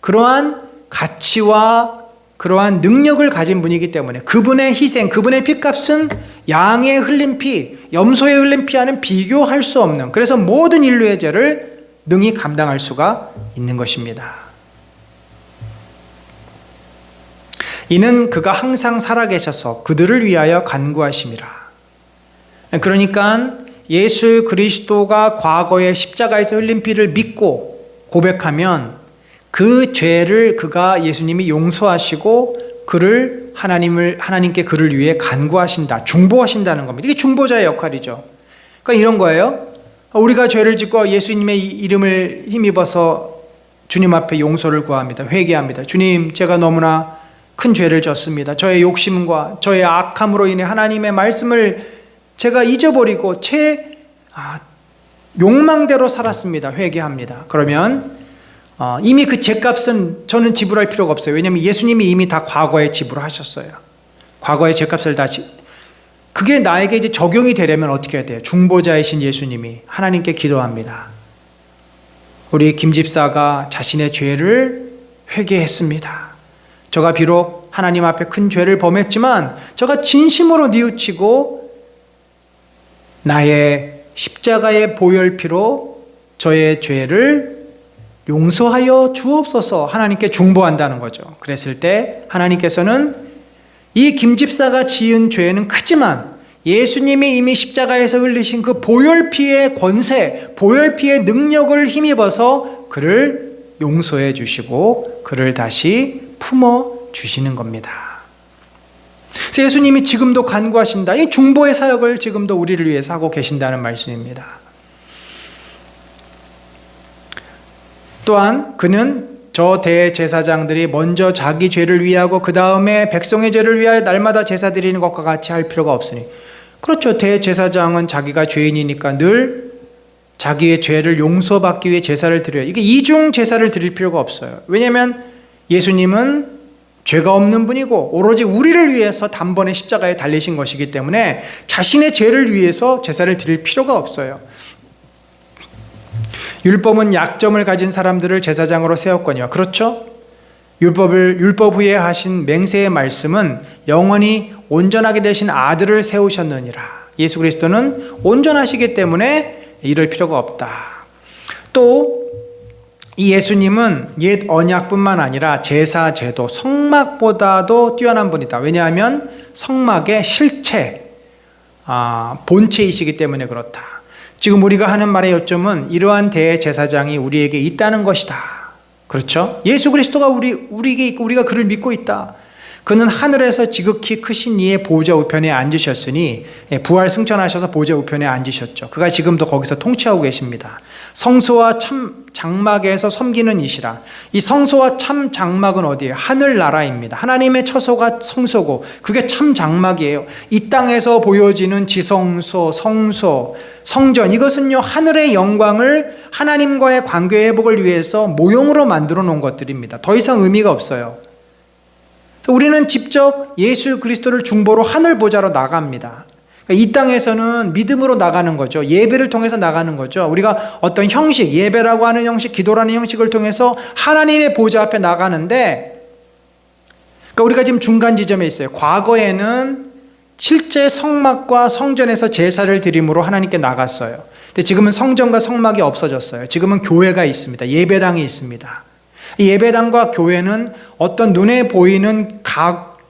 그러한 가치와 그러한 능력을 가진 분이기 때문에 그분의 희생, 그분의 핏값은 양의 흘린 피, 염소의 흘린 피와는 비교할 수 없는, 그래서 모든 인류의 죄를 능히 감당할 수가 있는 것입니다. 이는 그가 항상 살아계셔서 그들을 위하여 간구하심이라. 그러니까 예수 그리스도가 과거에 십자가에서 흘린 피를 믿고 고백하면 그 죄를 그가 예수님이 용서하시고 그를 하나님께 그를 위해 간구하신다, 중보하신다는 겁니다. 이게 중보자의 역할이죠. 그러니까 이런 거예요. 우리가 죄를 짓고 예수님의 이름을 힘입어서 주님 앞에 용서를 구합니다. 회개합니다. 주님, 제가 너무나 큰 죄를 졌습니다. 저의 욕심과 저의 악함으로 인해 하나님의 말씀을 제가 잊어버리고 제 욕망대로 살았습니다. 회개합니다. 그러면 이미 그 죄값은 저는 지불할 필요가 없어요. 왜냐하면 예수님이 이미 다 과거에 지불하셨어요. 과거의 죄값을 다 그게 나에게 이제 적용이 되려면 어떻게 해야 돼요? 중보자이신 예수님이 하나님께 기도합니다. 우리 김 집사가 자신의 죄를 회개했습니다. 저가 비록 하나님 앞에 큰 죄를 범했지만 저가 진심으로 뉘우치고 나의 십자가의 보혈피로 저의 죄를 용서하여 주옵소서 하나님께 중보한다는 거죠. 그랬을 때 하나님께서는 이 김집사가 지은 죄는 크지만 예수님이 이미 십자가에서 흘리신 그 보혈피의 권세, 보혈피의 능력을 힘입어서 그를 용서해 주시고 그를 다시 품어 주시는 겁니다. 그래서 예수님이 지금도 간구하신다. 이 중보의 사역을 지금도 우리를 위해서 하고 계신다는 말씀입니다. 또한 그는 저 대제사장들이 먼저 자기 죄를 위하고 그 다음에 백성의 죄를 위하여 날마다 제사 드리는 것과 같이 할 필요가 없으니, 그렇죠. 대제사장은 자기가 죄인이니까 늘 자기의 죄를 용서받기 위해 제사를 드려요. 이게 이중 제사를 드릴 필요가 없어요. 왜냐하면 예수님은 죄가 없는 분이고 오로지 우리를 위해서 단번에 십자가에 달리신 것이기 때문에 자신의 죄를 위해서 제사를 드릴 필요가 없어요. 율법은 약점을 가진 사람들을 제사장으로 세웠거니와, 그렇죠? 율법 후에 하신 맹세의 말씀은 영원히 온전하게 되신 아들을 세우셨느니라. 예수 그리스도는 온전하시기 때문에 이럴 필요가 없다. 또 이 예수님은 옛 언약뿐만 아니라 제사 제도 성막보다도 뛰어난 분이다. 왜냐하면 성막의 실체, 본체이시기 때문에 그렇다. 지금 우리가 하는 말의 요점은 이러한 대제사장이 우리에게 있다는 것이다. 그렇죠? 예수 그리스도가 우리에게 있고 우리가 그를 믿고 있다. 그는 하늘에서 지극히 크신 이의 보좌 우편에 앉으셨으니, 부활 승천하셔서 보좌 우편에 앉으셨죠. 그가 지금도 거기서 통치하고 계십니다. 성소와 참 장막에서 섬기는 이시라. 이 성소와 참 장막은 어디예요? 하늘나라입니다. 하나님의 처소가 성소고 그게 참 장막이에요. 이 땅에서 보여지는 지성소, 성소, 성전, 이것은요 하늘의 영광을 하나님과의 관계 회복을 위해서 모형으로 만들어 놓은 것들입니다. 더 이상 의미가 없어요. 우리는 직접 예수 그리스도를 중보로 하늘 보좌로 나갑니다. 이 땅에서는 믿음으로 나가는 거죠. 예배를 통해서 나가는 거죠. 우리가 어떤 형식, 예배라고 하는 형식, 기도라는 형식을 통해서 하나님의 보좌 앞에 나가는데, 그러니까 우리가 지금 중간 지점에 있어요. 과거에는 실제 성막과 성전에서 제사를 드림으로 하나님께 나갔어요. 근데 지금은 성전과 성막이 없어졌어요. 지금은 교회가 있습니다. 예배당이 있습니다. 이 예배당과 교회는 어떤 눈에 보이는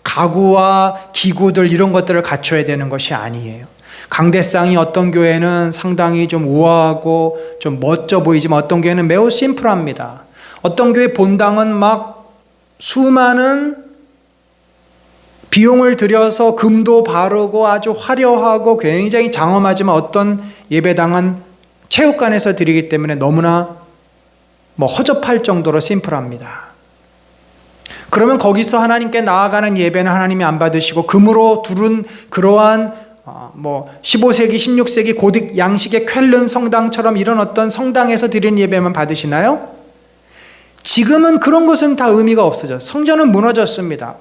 가구와 기구들 이런 것들을 갖춰야 되는 것이 아니에요. 강대상이 어떤 교회는 상당히 좀 우아하고 좀 멋져 보이지만 어떤 교회는 매우 심플합니다. 어떤 교회 본당은 막 수많은 비용을 들여서 금도 바르고 아주 화려하고 굉장히 장엄하지만 어떤 예배당은 체육관에서 드리기 때문에 너무나 허접할 정도로 심플합니다. 그러면 거기서 하나님께 나아가는 예배는 하나님이 안 받으시고 금으로 두른 그러한 15세기, 16세기 고딕 양식의 쾰른 성당처럼 이런 어떤 성당에서 드리는 예배만 받으시나요? 지금은 그런 것은 다 의미가 없어져. 성전은 무너졌습니다.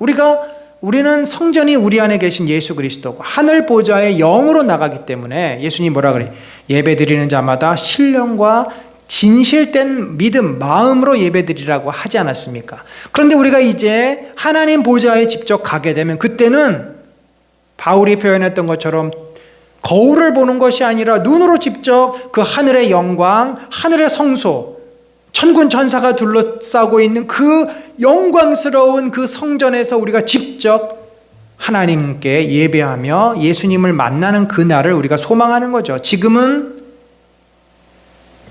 우리는 성전이 우리 안에 계신 예수 그리스도고 하늘 보좌의 영으로 나가기 때문에 예수님이 뭐라 그래? 예배 드리는 자마다 신령과 진실된 믿음, 마음으로 예배 드리라고 하지 않았습니까? 그런데 우리가 이제 하나님 보좌에 직접 가게 되면 그때는 바울이 표현했던 것처럼 거울을 보는 것이 아니라 눈으로 직접 그 하늘의 영광, 하늘의 성소, 천군 천사가 둘러싸고 있는 그 영광스러운 그 성전에서 우리가 직접 하나님께 예배하며 예수님을 만나는 그날을 우리가 소망하는 거죠. 지금은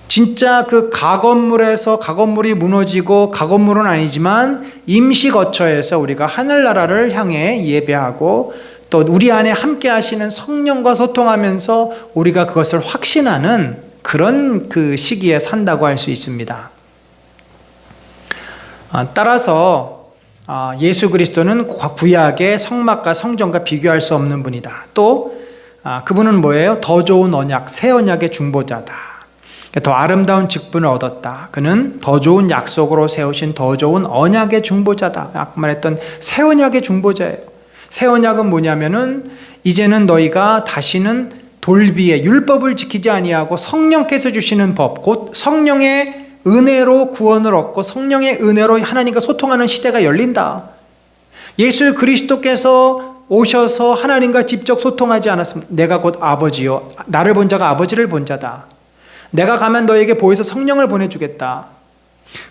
진짜 그 가건물에서 가건물이 무너지고 가건물은 아니지만 임시 거처에서 우리가 하늘나라를 향해 예배하고 또 우리 안에 함께 하시는 성령과 소통하면서 우리가 그것을 확신하는 그런 그 시기에 산다고 할 수 있습니다. 따라서 예수 그리스도는 구약의 성막과 성전과 비교할 수 없는 분이다. 또 그분은 뭐예요? 더 좋은 언약, 새 언약의 중보자다. 더 아름다운 직분을 얻었다. 그는 더 좋은 약속으로 세우신 더 좋은 언약의 중보자다. 아까 말했던 새 언약의 중보자예요. 새 언약은 뭐냐면은 이제는 너희가 다시는 돌비에 율법을 지키지 아니하고 성령께서 주시는 법, 곧 성령의 은혜로 구원을 얻고 성령의 은혜로 하나님과 소통하는 시대가 열린다. 예수 그리스도께서 오셔서 하나님과 직접 소통하지 않았습니다. 내가 곧 아버지요, 나를 본 자가 아버지를 본 자다. 내가 가면 너에게 보여서 성령을 보내주겠다.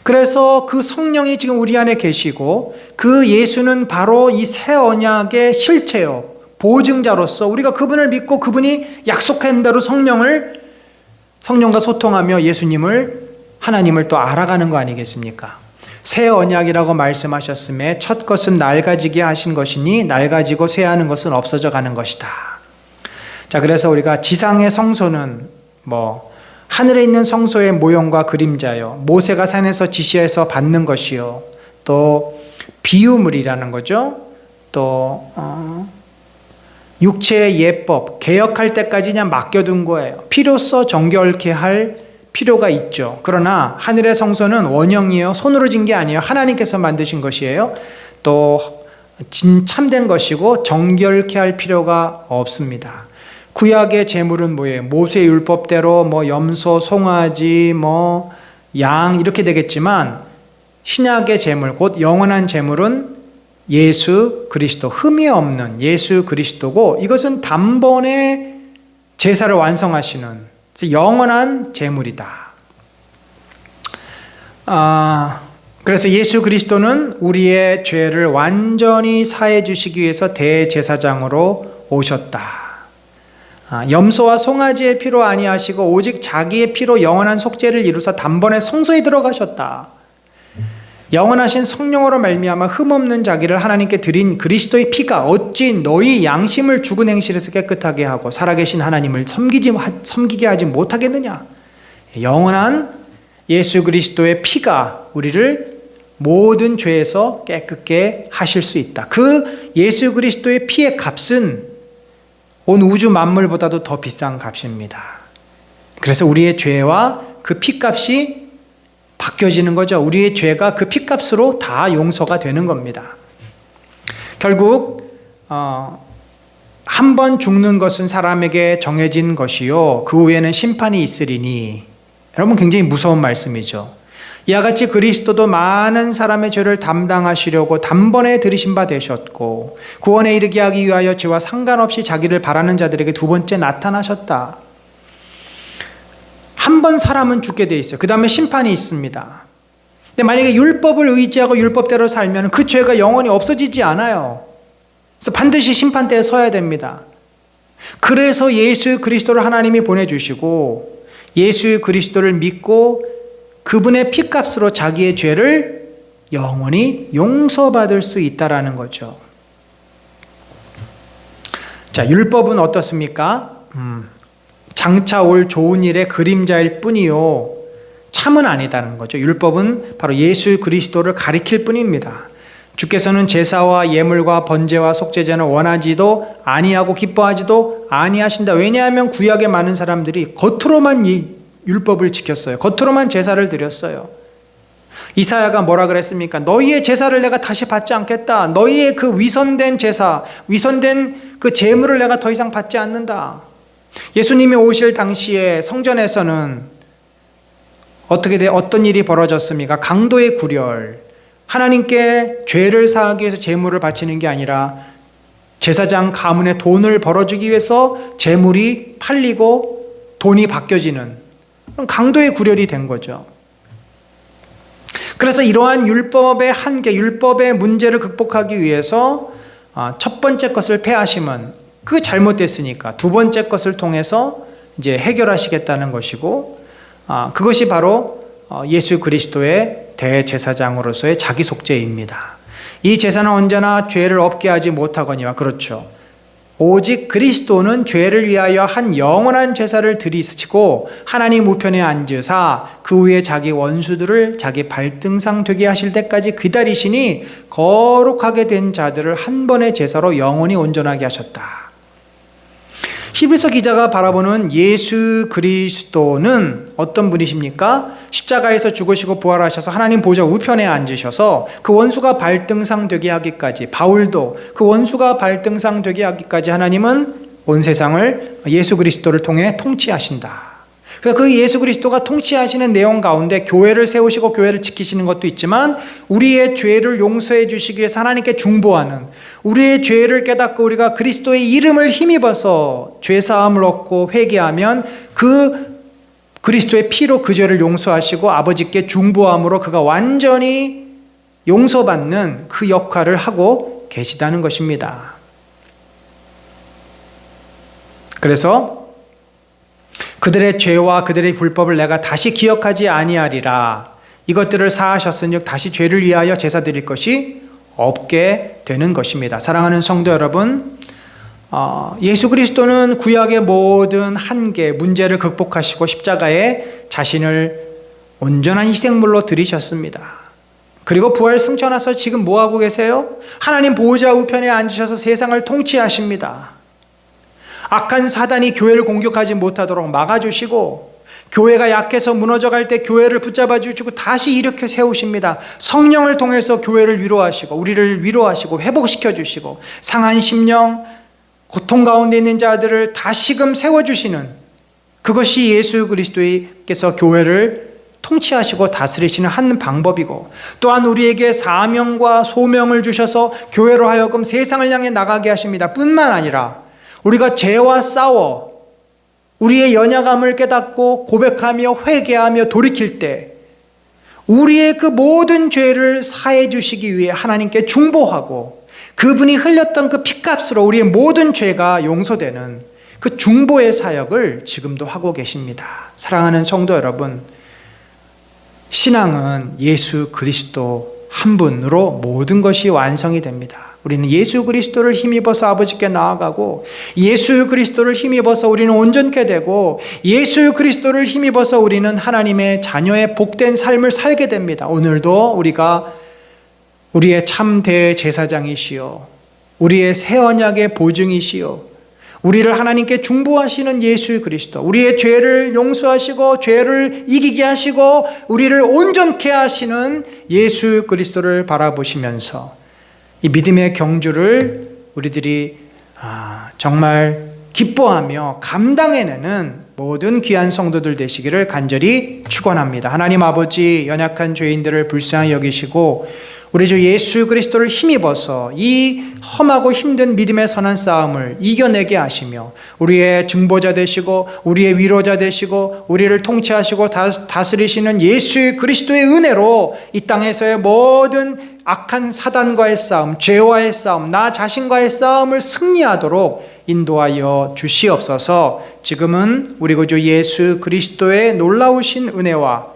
그래서 그 성령이 지금 우리 안에 계시고 그 예수는 바로 이 새 언약의 실체요, 보증자로서 우리가 그분을 믿고 그분이 약속한 대로 성령과 소통하며 예수님을, 하나님을 또 알아가는 거 아니겠습니까? 새 언약이라고 말씀하셨음에 첫 것은 낡아지게 하신 것이니 낡아지고 쇠하는 것은 없어져 가는 것이다. 자, 그래서 우리가 지상의 성소는 하늘에 있는 성소의 모형과 그림자요, 모세가 산에서 지시해서 받는 것이요, 또 비유물이라는 거죠. 또 육체의 예법, 개혁할 때까지 그냥 맡겨둔 거예요. 필요서 정결케 할 필요가 있죠. 그러나 하늘의 성소는 원형이요, 손으로 진 게 아니에요. 하나님께서 만드신 것이에요. 또 참된 것이고 정결케 할 필요가 없습니다. 구약의 제물은 뭐예요? 모세 율법대로 염소, 송아지, 양 이렇게 되겠지만 신약의 제물, 곧 영원한 제물은 예수 그리스도, 흠이 없는 예수 그리스도고 이것은 단번에 제사를 완성하시는 영원한 제물이다. 그래서 예수 그리스도는 우리의 죄를 완전히 사해 주시기 위해서 대제사장으로 오셨다. 염소와 송아지의 피로 아니하시고 오직 자기의 피로 영원한 속죄를 이루사 단번에 성소에 들어가셨다. 영원하신 성령으로 말미암아 흠없는 자기를 하나님께 드린 그리스도의 피가 어찌 너희 양심을 죽은 행실에서 깨끗하게 하고 살아계신 하나님을 섬기게 하지 못하겠느냐. 영원한 예수 그리스도의 피가 우리를 모든 죄에서 깨끗게 하실 수 있다. 그 예수 그리스도의 피의 값은 온 우주 만물보다도 더 비싼 값입니다. 그래서 우리의 죄와 그 피값이 바뀌어지는 거죠. 우리의 죄가 그 피값으로 다 용서가 되는 겁니다. 결국 한 번 죽는 것은 사람에게 정해진 것이요 그 후에는 심판이 있으리니, 여러분 굉장히 무서운 말씀이죠. 이와 같이 그리스도도 많은 사람의 죄를 담당하시려고 단번에 들이신 바 되셨고 구원에 이르게 하기 위하여 죄와 상관없이 자기를 바라는 자들에게 두 번째 나타나셨다. 한 번 사람은 죽게 돼 있어요. 그 다음에 심판이 있습니다. 근데 만약에 율법을 의지하고 율법대로 살면 그 죄가 영원히 없어지지 않아요. 그래서 반드시 심판대에 서야 됩니다. 그래서 예수 그리스도를 하나님이 보내주시고 예수 그리스도를 믿고 그분의 피값으로 자기의 죄를 영원히 용서받을 수 있다라는 거죠. 자, 율법은 어떻습니까? 장차 올 좋은 일의 그림자일 뿐이요 참은 아니다는 거죠. 율법은 바로 예수 그리스도를 가리킬 뿐입니다. 주께서는 제사와 예물과 번제와 속죄제는 원하지도 아니하고 기뻐하지도 아니하신다. 왜냐하면 구약의 많은 사람들이 겉으로만 이 율법을 지켰어요. 겉으로만 제사를 드렸어요. 이사야가 뭐라 그랬습니까? 너희의 제사를 내가 다시 받지 않겠다. 너희의 그 위선된 제사, 위선된 그 제물을 내가 더 이상 받지 않는다. 예수님이 오실 당시에 성전에서는 어떤 일이 벌어졌습니까? 강도의 굴열. 하나님께 죄를 사하기 위해서 제물을 바치는 게 아니라 제사장 가문에 돈을 벌어주기 위해서 제물이 팔리고 돈이 바뀌어지는 강도의 굴열이 된 거죠. 그래서 이러한 율법의 한계, 율법의 문제를 극복하기 위해서 첫 번째 것을 폐하심은 그 잘못됐으니까 두 번째 것을 통해서 이제 해결하시겠다는 것이고, 그것이 바로 예수 그리스도의 대제사장으로서의 자기 속죄입니다. 이 제사는 언제나 죄를 없게 하지 못하거니와, 그렇죠, 오직 그리스도는 죄를 위하여 한 영원한 제사를 드리시고 하나님 우편에 앉으사 그 후에 자기 원수들을 자기 발등상 되게 하실 때까지 기다리시니 거룩하게 된 자들을 한 번의 제사로 영원히 온전하게 하셨다. 히브리서 기자가 바라보는 예수 그리스도는 어떤 분이십니까? 십자가에서 죽으시고 부활하셔서 하나님 보좌 우편에 앉으셔서 그 원수가 발등상 되게 하기까지, 바울도 그 원수가 발등상 되게 하기까지 하나님은 온 세상을 예수 그리스도를 통해 통치하신다. 그래서 그 예수 그리스도가 통치하시는 내용 가운데 교회를 세우시고 교회를 지키시는 것도 있지만, 우리의 죄를 용서해 주시기 위해서 하나님께 중보하는, 우리의 죄를 깨닫고 우리가 그리스도의 이름을 힘입어서 죄사함을 얻고 회개하면 그 그리스도의 피로 그 죄를 용서하시고 아버지께 중보함으로 그가 완전히 용서받는 그 역할을 하고 계시다는 것입니다. 그래서 그들의 죄와 그들의 불법을 내가 다시 기억하지 아니하리라. 이것들을 사하셨은즉 다시 죄를 위하여 제사 드릴 것이 없게 되는 것입니다. 사랑하는 성도 여러분, 예수 그리스도는 구약의 모든 한계, 문제를 극복하시고 십자가에 자신을 온전한 희생물로 드리셨습니다. 그리고 부활 승천하서 지금 뭐하고 계세요? 하나님 보좌 우편에 앉으셔서 세상을 통치하십니다. 악한 사단이 교회를 공격하지 못하도록 막아주시고, 교회가 약해서 무너져갈 때 교회를 붙잡아 주시고 다시 일으켜 세우십니다. 성령을 통해서 교회를 위로하시고 우리를 위로하시고 회복시켜 주시고, 상한 심령, 고통 가운데 있는 자들을 다시금 세워주시는, 그것이 예수 그리스도께서 교회를 통치하시고 다스리시는 한 방법이고, 또한 우리에게 사명과 소명을 주셔서 교회로 하여금 세상을 향해 나가게 하십니다. 뿐만 아니라 우리가 죄와 싸워 우리의 연약함을 깨닫고 고백하며 회개하며 돌이킬 때 우리의 그 모든 죄를 사해 주시기 위해 하나님께 중보하고, 그분이 흘렸던 그 피값으로 우리의 모든 죄가 용서되는 그 중보의 사역을 지금도 하고 계십니다. 사랑하는 성도 여러분, 신앙은 예수 그리스도 한 분으로 모든 것이 완성이 됩니다. 우리는 예수 그리스도를 힘입어서 아버지께 나아가고, 예수 그리스도를 힘입어서 우리는 온전케 되고, 예수 그리스도를 힘입어서 우리는 하나님의 자녀의 복된 삶을 살게 됩니다. 오늘도 우리가 우리의 참 대제사장이시요, 우리의 새 언약의 보증이시요, 우리를 하나님께 중보하시는 예수 그리스도, 우리의 죄를 용서하시고 죄를 이기게 하시고 우리를 온전케 하시는 예수 그리스도를 바라보시면서 이 믿음의 경주를 우리들이 정말 기뻐하며 감당해내는 모든 귀한 성도들 되시기를 간절히 축원합니다. 하나님 아버지, 연약한 죄인들을 불쌍히 여기시고 우리 주 예수 그리스도를 힘입어서 이 험하고 힘든 믿음의 선한 싸움을 이겨내게 하시며, 우리의 증보자 되시고 우리의 위로자 되시고 우리를 통치하시고 다스리시는 예수 그리스도의 은혜로 이 땅에서의 모든 악한 사단과의 싸움, 죄와의 싸움, 나 자신과의 싸움을 승리하도록 인도하여 주시옵소서. 지금은 우리 구주 예수 그리스도의 놀라우신 은혜와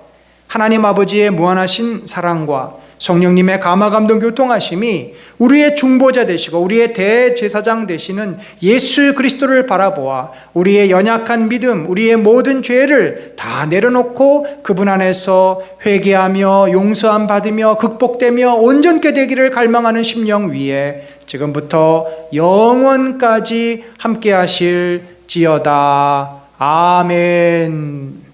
하나님 아버지의 무한하신 사랑과 성령님의 감화 감동 교통하심이 우리의 중보자 되시고 우리의 대제사장 되시는 예수 그리스도를 바라보아 우리의 연약한 믿음, 우리의 모든 죄를 다 내려놓고 그분 안에서 회개하며 용서함 받으며 극복되며 온전케 되기를 갈망하는 심령 위에 지금부터 영원까지 함께 하실지어다. 아멘.